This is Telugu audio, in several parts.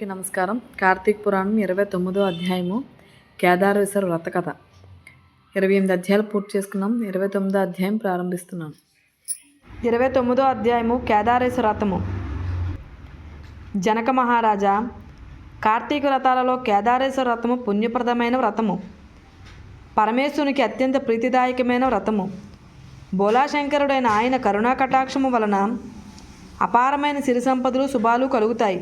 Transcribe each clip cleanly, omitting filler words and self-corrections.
అందరికీ నమస్కారం. కార్తీక పురాణం 29వ అధ్యాయము కేదారేశ్వర వ్రత కథ. 28 అధ్యాయాలు పూర్తి చేసుకున్నాం. 29వ అధ్యాయం ప్రారంభిస్తున్నాను. 29వ అధ్యాయము కేదారేశ్వర వ్రతము. జనక మహారాజా, కార్తీక వ్రతాలలో కేదారేశ్వర వ్రతము పుణ్యప్రదమైన వ్రతము, పరమేశ్వరునికి అత్యంత ప్రీతిదాయకమైన వ్రతము. బోలాశంకరుడైన ఆయన కరుణా కటాక్షము వలన అపారమైన సిరి సంపదలు శుభాలు కలుగుతాయి.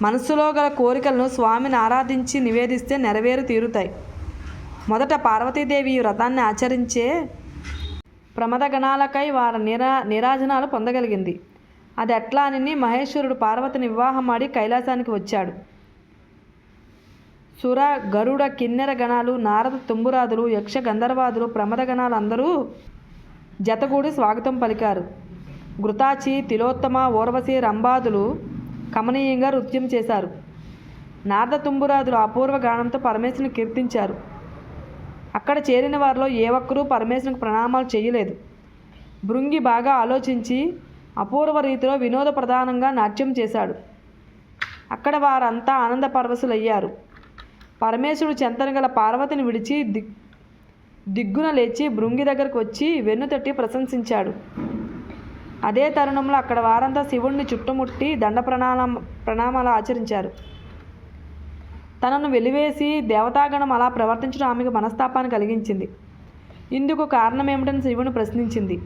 మనస్సులో గల కోరికలను స్వామిని ఆరాధించి నివేదిస్తే నెరవేరు తీరుతాయి. మొదట పార్వతీదేవి ఈ వ్రతాన్ని ఆచరించే ప్రమదగణాలకై వారి నీరాజనాలు పొందగలిగింది. అది ఎట్లా అని మహేశ్వరుడు పార్వతిని వివాహమాడి కైలాసానికి వచ్చాడు. సుర గరుడ కిన్నెర గణాలు, నారద తుంబురాదులు, యక్ష గంధర్వాదులు, ప్రమదగణాలు అందరూ జతగూడి స్వాగతం పలికారు. ఘృతాచి, తిలోత్తమ, ఊర్వశి, రంభాదులు కమనీయంగా నృత్యం చేశారు. నారద తుంబురాదులు అపూర్వ గానంతో పరమేశ్వరుని కీర్తించారు. అక్కడ చేరిన వారిలో ఏ ఒక్కరూ పరమేశ్వరునికి ప్రణామాలు చేయలేదు. భృంగి బాగా ఆలోచించి అపూర్వ రీతిలో వినోద ప్రధానంగా నాట్యం చేశాడు. అక్కడ వారంతా ఆనంద పరవశులయ్యారు. పరమేశ్వరుడు చెంతనగల పార్వతిని విడిచి దిగ్గున లేచి భృంగి దగ్గరకు వచ్చి వెన్నుతట్టి ప్రశంసించాడు. అదే తరుణంలో అక్కడ వారంతా శివుణ్ణి చుట్టుముట్టి దండ ప్రణామాలు ఆచరించారు. తనను వెలివేసి దేవతాగణం అలా ప్రవర్తించడం ఆమెకు మనస్తాపాన్ని కలిగించింది. ఇందుకు కారణమేమిటని శివుని ప్రశ్నించింది.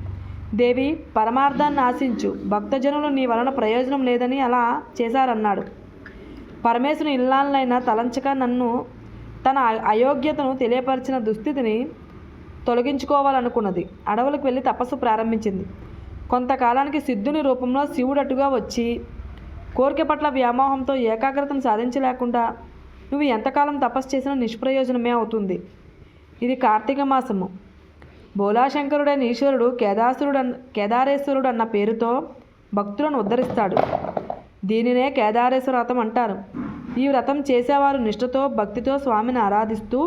దేవి, పరమార్థాన్ని ఆశించు, భక్తజనులు నీ వలన ప్రయోజనం లేదని అలా చేశారన్నాడు. పరమేశ్వరుని ఇల్లాలనైనా తలంచక నన్ను తన అయోగ్యతను తెలియపరిచిన దుస్థితిని తొలగించుకోవాలనుకున్నది. అడవులకు వెళ్ళి తపస్సు ప్రారంభించింది. కొంతకాలానికి సిద్ధుని రూపంలో శివుడటుగా వచ్చి కోరిక పట్ల వ్యామోహంతో ఏకాగ్రతను సాధించలేకుండా నువ్వు ఎంతకాలం తపస్సు చేసినా నిష్ప్రయోజనమే అవుతుంది. ఇది కార్తీక మాసము. బోలాశంకరుడైన ఈశ్వరుడు కేదారేశ్వరుడు అన్న పేరుతో భక్తులను ఉద్ధరిస్తాడు. దీనినే కేదారేశ్వర వ్రతం అంటారు. ఈ వ్రతం చేసేవారు నిష్ఠతో భక్తితో స్వామిని ఆరాధిస్తూ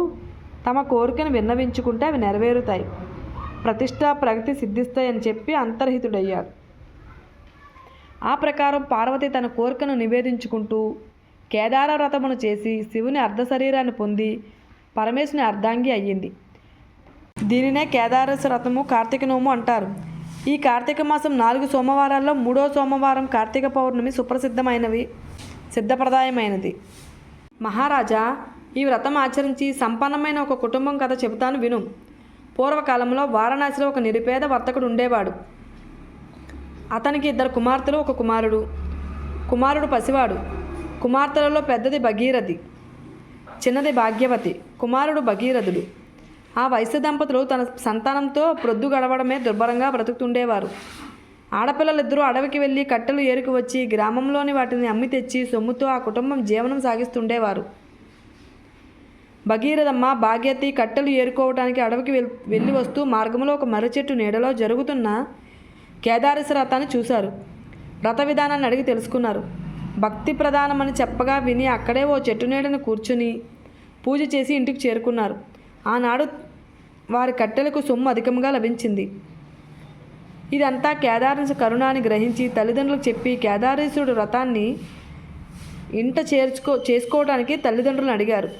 తమ కోరికను విన్నవించుకుంటే అవి నెరవేరుతాయి, ప్రతిష్ట ప్రగతి సిద్ధిస్తాయని చెప్పి అంతర్హితుడయ్యాడు. ఆ ప్రకారం పార్వతి తన కోరికను నివేదించుకుంటూ కేదార వ్రతమును చేసి శివుని అర్ధ శరీరాన్ని పొంది పరమేశ్వరుని అర్ధాంగి అయ్యింది. దీనినే కేదారేశ్వర వ్రతము, కార్తీక నోము అంటారు. ఈ కార్తీక మాసం 4 సోమవారాల్లో 3వ సోమవారం కార్తీక పౌర్ణమి సిద్ధప్రదాయమైనది. మహారాజా, ఈ వ్రతం ఆచరించి సంపన్నమైన ఒక కుటుంబం కథ చెబుతాను విను. పూర్వకాలంలో వారణాసిలో ఒక నిరుపేద వర్తకుడు ఉండేవాడు. అతనికి 2 కుమార్తెలు, 1 కుమారుడు. కుమారుడు పసివాడు. కుమార్తెలలో పెద్దది భగీరథి, చిన్నది భాగ్యవతి. కుమారుడు భగీరథుడు. ఆ వయస్సు దంపతులు తన సంతానంతో ప్రొద్దు గడవడమే దుర్భరంగా బ్రతుకుతుండేవారు. ఆడపిల్లలిద్దరూ అడవికి వెళ్ళి కట్టెలు ఏరుకు వచ్చి గ్రామంలోని వాటిని అమ్మి తెచ్చి సొమ్ముతో ఆ కుటుంబం జీవనం సాగిస్తుండేవారు. భగీరథమ్మ భాగ్యవతి కట్టెలు ఏరుకోవటానికి అడవికి వెళ్ళి వస్తూ మార్గంలో ఒక మర్రి చెట్టు నీడలో జరుగుతున్న కేదారేశ్వర వ్రతాన్ని చూశారు. వ్రత విధానాన్ని అడిగి తెలుసుకున్నారు. భక్తి ప్రధానమని చెప్పగా విని అక్కడే ఓ చెట్టు నీడను కూర్చుని పూజ చేసి ఇంటికి చేరుకున్నారు. ఆనాడు వారి కట్టెలకు సొమ్ము అధికంగా లభించింది. ఇదంతా కేదారేశ్వర కరుణ అని గ్రహించి తల్లిదండ్రులకు చెప్పి కేదారేశ్వరుడు వ్రతాన్ని ఇంట చేసుకోవడానికి తల్లిదండ్రులను అడిగారు.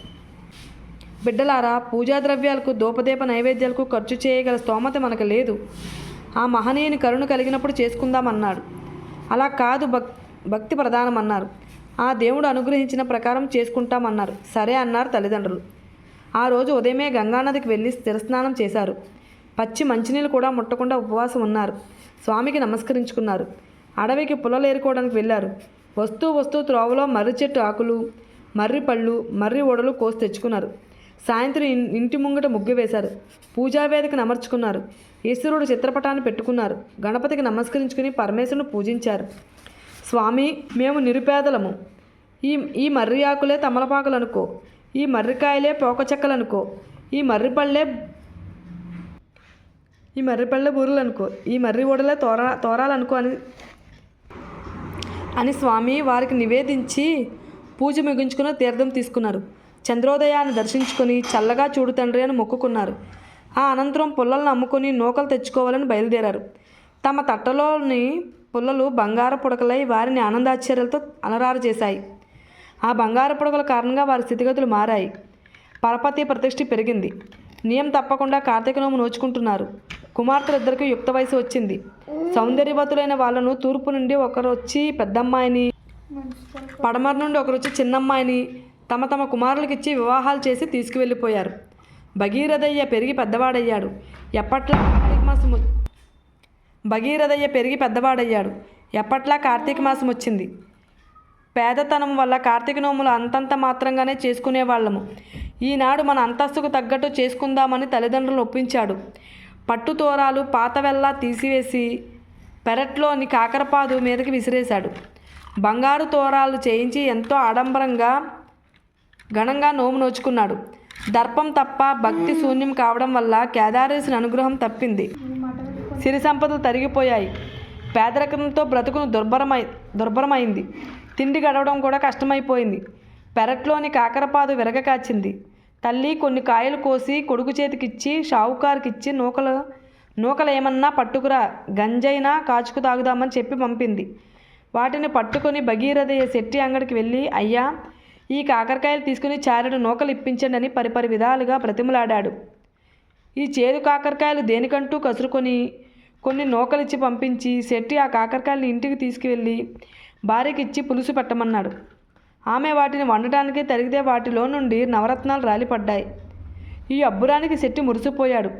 బిడ్డలారా, పూజా ద్రవ్యాలకు ధూపదీప నైవేద్యాలకు ఖర్చు చేయగల స్తోమత మనకు లేదు. ఆ మహనీయుని కరుణ కలిగినప్పుడు చేసుకుందామన్నాడు. అలా కాదు, భక్తి ప్రధానమన్నారు. ఆ దేవుడు అనుగ్రహించిన ప్రకారం చేసుకుంటామన్నారు. సరే అన్నారు తల్లిదండ్రులు. ఆ రోజు ఉదయమే గంగానదికి వెళ్ళి స్థిరస్నానం చేశారు. పచ్చి మంచినీళ్ళు కూడా ముట్టకుండా ఉపవాసం ఉన్నారు. స్వామికి నమస్కరించుకున్నారు. అడవికి పుల్లలు ఏరుకోవడానికి వెళ్ళారు. వస్తూ త్రోవలో మర్రి చెట్టు ఆకులు, మర్రి పళ్ళు, మర్రి ఓడలు కోసి తెచ్చుకున్నారు. సాయంత్రం ఇంటి ముంగట ముగ్గు వేశారు. పూజావేదికను అమర్చుకున్నారు. ఈశ్వరుడు చిత్రపటాన్ని పెట్టుకున్నారు. గణపతికి నమస్కరించుకుని పరమేశ్వరుని పూజించారు. స్వామి, మేము నిరుపేదలము. ఈ మర్రి ఆకులే తమలపాకులు అనుకో, ఈ మర్రికాయలే పోకచెక్కలు అనుకో, ఈ మర్రిపళ్ళే బూరెలు అనుకో, ఈ మర్రి ఓడలే తోరాలనుకో అని స్వామి వారికి నివేదించి పూజ ముగించుకుని తీర్థం తీసుకున్నారు. చంద్రోదయాన్ని దర్శించుకొని చల్లగా చూడు తండ్రి అని మొక్కుకున్నారు. ఆ అనంతరం పుల్లలను అమ్ముకొని నూకలు తెచ్చుకోవాలని బయలుదేరారు. తమ తట్టలోని పుల్లలు బంగారు పుడకలై వారిని ఆనందాశ్చర్యాలతో అలరారు చేశాయి. ఆ బంగారు పడగల కారణంగా వారి స్థితిగతులు మారాయి. పరపతి ప్రతిష్ఠ పెరిగింది. నియం తప్పకుండా కార్తీక నోము నోచుకుంటున్నారు. కుమార్తెలిద్దరికీ యుక్త వయసు వచ్చింది. సౌందర్యవతులైన వాళ్ళను తూర్పు నుండి ఒకరు వచ్చి పెద్దమ్మాయిని, పడమర నుండి ఒకరు వచ్చి చిన్నమ్మాయిని తమ తమ కుమారులకిచ్చి వివాహాలు చేసి తీసుకువెళ్ళిపోయారు. భగీరథయ్య పెరిగి పెద్దవాడయ్యాడు. ఎప్పట్లా కార్తీక మాసం వచ్చింది. పేదతనం వల్ల కార్తీక నోములు అంతంత మాత్రంగానే చేసుకునేవాళ్ళము. ఈనాడు మన అంతస్తుకు తగ్గట్టు చేసుకుందామని తల్లిదండ్రులను ఒప్పించాడు. పట్టుతోరాలు పాతవెల్లా తీసివేసి పెరట్లోని కాకరపాదు మీదకి విసిరేశాడు. బంగారు తోరాలు చేయించి ఎంతో ఆడంబరంగా ఘనంగా నోము నోచుకున్నాడు. దర్పం తప్ప భక్తి శూన్యం కావడం వల్ల కేదారేశుని అనుగ్రహం తప్పింది. సిరి సంపదలు తరిగిపోయాయి. పేదరికంతో బ్రతుకును దుర్భరమైంది. తిండి గడవడం కూడా కష్టమైపోయింది. పెరట్లోని కాకరపాదు విరగకాచింది. తల్లి కొన్ని కాయలు కోసి కొడుకు చేతికిచ్చి షావుకారుకిచ్చి నూకలేమన్నా పట్టుకురా, గంజైనా కాచుకు తాగుదామని చెప్పి పంపింది. వాటిని పట్టుకొని భగీరథయ్య శెట్టి అంగడికి వెళ్ళి, అయ్యా, ఈ కాకరకాయలు తీసుకుని చారెడు నూకలు ఇప్పించండి అని పరిపరి విధాలుగా బ్రతిమలాడాడు. ఈ చేదు కాకరకాయలు దేనికంటూ కసురుకొని కొన్ని నూకలిచ్చి పంపించి శెట్టి ఆ కాకరకాయలను ఇంటికి తీసుకువెళ్ళి భార్యకిచ్చి పులుసు పెట్టమన్నాడు. ఆమె వాటిని వండటానికి తరిగితే వాటిలో నుండి నవరత్నాలు రాలిపడ్డాయి. ఈ అబ్బురానికి శెట్టి మురిసిపోయాడు.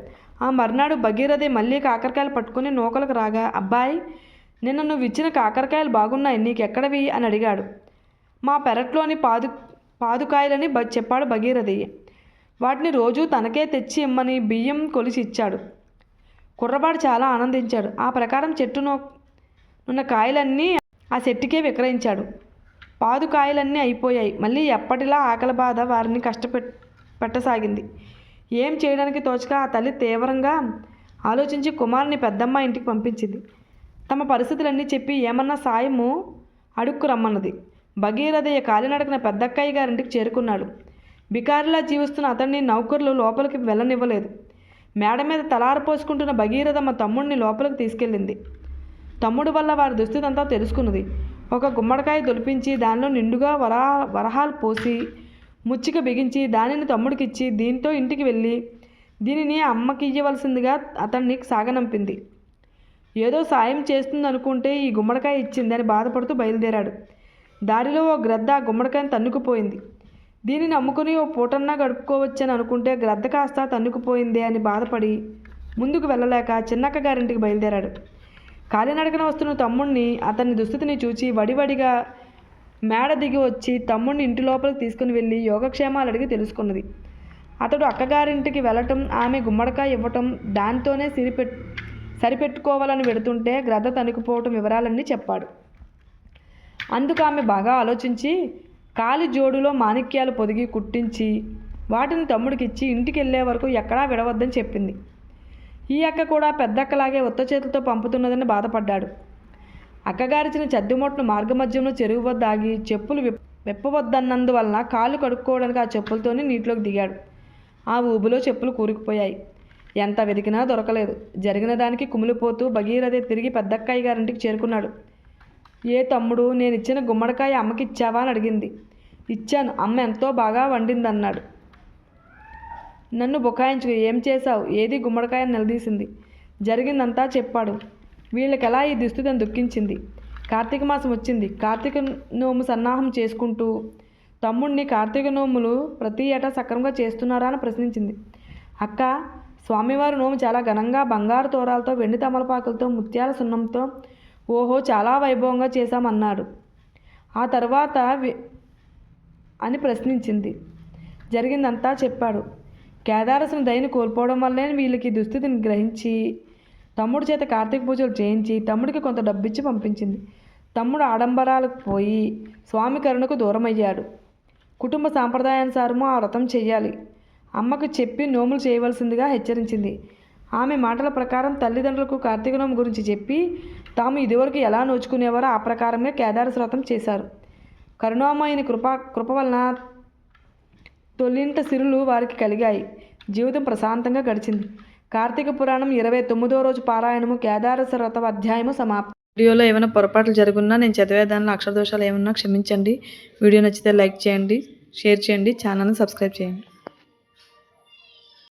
ఆ మర్నాడు భగీరథి మళ్ళీ కాకరకాయలు పట్టుకుని నూకలకు రాగా, అబ్బాయి, నిన్న నువ్వు ఇచ్చిన కాకరకాయలు బాగున్నాయి, నీకెక్కడవి అని అడిగాడు. మా పెరట్లోని పాదుకాయలని చెప్పాడు భగీరథయ్య. వాటిని రోజు తనకే తెచ్చి ఇమ్మని బియ్యం కొలిచి ఇచ్చాడు. కుర్రవాడు చాలా ఆనందించాడు. ఆ ప్రకారం చెట్టునున్న కాయలన్నీ ఆ చెట్టుకే విక్రయించాడు. పాదుకాయలన్నీ అయిపోయాయి. మళ్ళీ ఎప్పటిలా ఆకలి బాధ వారిని పెట్టసాగింది. ఏం చేయడానికి తోచక ఆ తల్లి తీవ్రంగా ఆలోచించి కుమారుని పెద్దమ్మ ఇంటికి పంపించింది. తమ పరిస్థితులన్నీ చెప్పి ఏమన్నా సాయము అడుక్కు రమ్మన్నది. భగీరథయ్య కాలినడకన పెద్దక్కయ్య గారింటికి చేరుకున్నాడు. బికారిలా జీవిస్తున్న అతన్ని నౌకర్లు లోపలికి వెళ్ళనివ్వలేదు. మేడ మీద తలారపోసుకుంటున్న భగీరథమ్మ తమ్ముడిని లోపలికి తీసుకెళ్ళింది. తమ్ముడు వల్ల వారి దుస్థితి అంతా తెలుసుకున్నది. ఒక గుమ్మడికాయ దొలిపించి దానిలో నిండుగా వరహాలు పోసి ముచ్చిక బిగించి దానిని తమ్ముడికిచ్చి దీంతో ఇంటికి వెళ్ళి దీనిని అమ్మకి ఇవ్వవలసిందిగా అతన్ని సాగనంపింది. ఏదో సాయం చేస్తుందనుకుంటే ఈ గుమ్మడికాయ ఇచ్చిందని బాధపడుతూ బయలుదేరాడు. దారిలో ఓ గ్రద్ద ఆ గుమ్మడికాయను తన్నుకుపోయింది. దీనిని అమ్ముకుని ఓ పూటన్నా గడుపుకోవచ్చని అనుకుంటే గ్రద్ద కాస్త తన్నుకుపోయిందే అని బాధపడి ముందుకు వెళ్ళలేక చిన్నక్క గారింటికి బయలుదేరాడు. కాలినడకన వస్తున్న తమ్ముడిని, అతని దుస్థితిని చూచి వడివడిగా మేడ దిగి వచ్చి తమ్ముడిని ఇంటి లోపలికి తీసుకుని వెళ్ళి యోగక్షేమాలు అడిగి తెలుసుకున్నది. అతడు అక్కగారింటికి వెళ్ళటం, ఆమె గుమ్మడికాయ ఇవ్వటం, దాంతోనే సరిపెట్టుకోవాలని వెడుతుంటే గ్రద్ద తనుకుపోవటం వివరాలన్నీ చెప్పాడు. అందుకు ఆమె బాగా ఆలోచించి కాలి జోడులో మాణిక్యాలు పొదిగి కుట్టించి వాటిని తమ్ముడికిచ్చి ఇంటికి వెళ్ళే వరకు ఎక్కడా విడవద్దని చెప్పింది. ఈ అక్క కూడా పెద్దక్కలాగే ఉత్త చేతులతో పంపుతున్నదని బాధపడ్డాడు. అక్కగారిచిన చద్దిమొట్టును మార్గమధ్యంలో చెరువు వద్ద ఆగి చెప్పులు విప్పవద్దన్నందువలన కాళ్ళు కడుక్కోవడానికి ఆ చెప్పులతోనే నీటిలోకి దిగాడు. ఆ ఊబిలో చెప్పులు కూరుకుపోయాయి. ఎంత వెతికినా దొరకలేదు. జరిగిన దానికి కుమిలిపోతూ భగీరథి తిరిగి పెద్దక్కయ్య గారింటికి చేరుకున్నాడు. ఏ తమ్ముడు, నేను ఇచ్చిన గుమ్మడికాయ అమ్మకిచ్చావా అని అడిగింది. ఇచ్చాను, అమ్మ ఎంతో బాగా వండిందన్నాడు. నన్ను బుకాయించుకు ఏం చేశావు, ఏది గుమ్మడికాయ నిలదీసింది. జరిగిందంతా చెప్పాడు. వీళ్ళకెలా ఈ దుస్థితిని దుఃఖించింది. కార్తీక మాసం వచ్చింది. కార్తీక నోము సన్నాహం చేసుకుంటూ తమ్ముడిని కార్తీక నోములు ప్రతి ఏటా సక్రమంగా చేస్తున్నారా అని ప్రశ్నించింది. అక్క, స్వామివారి నోము చాలా ఘనంగా బంగారు తోరాలతో, వెండి తమలపాకులతో, ముత్యాల సున్నంతో, ఓహో, చాలా వైభవంగా చేశామన్నాడు. ఆ తర్వాత అని ప్రశ్నించింది. జరిగిందంతా చెప్పాడు. కేదారేశుని దయని కోల్పోవడం వల్లే వీళ్ళకి దుస్థితిని గ్రహించి తమ్ముడి చేత కార్తీక పూజలు చేయించి తమ్ముడికి కొంత డబ్బిచ్చి పంపించింది. తమ్ముడు ఆడంబరాలకు పోయి స్వామి కరుణకు దూరమయ్యాడు. కుటుంబ సాంప్రదాయానుసారము ఆ వ్రతం చెయ్యాలి. అమ్మకు చెప్పి నోములు చేయవలసిందిగా హెచ్చరించింది. ఆమె మాటల ప్రకారం తల్లిదండ్రులకు కార్తీక నోము గురించి చెప్పి తాము ఇదివరకు ఎలా నోచుకునేవారో ఆ ప్రకారమే కేదారేశ వ్రతం చేశారు. కరుణామయుని కృప వలన తొలింట సిరులు వారికి కలిగాయి. జీవితం ప్రశాంతంగా గడిచింది. కార్తీక పురాణం 29వ రోజు పారాయణము కేదారేశ వ్రత అధ్యాయము సమాప్తం. వీడియోలో ఏమైనా పొరపాట్లు జరుగున్నా నేను చదివే దానిలో అక్షర దోషాలు ఏమన్నా క్షమించండి. వీడియో నచ్చితే లైక్ చేయండి, షేర్ చేయండి, ఛానల్ని సబ్స్క్రైబ్ చేయండి.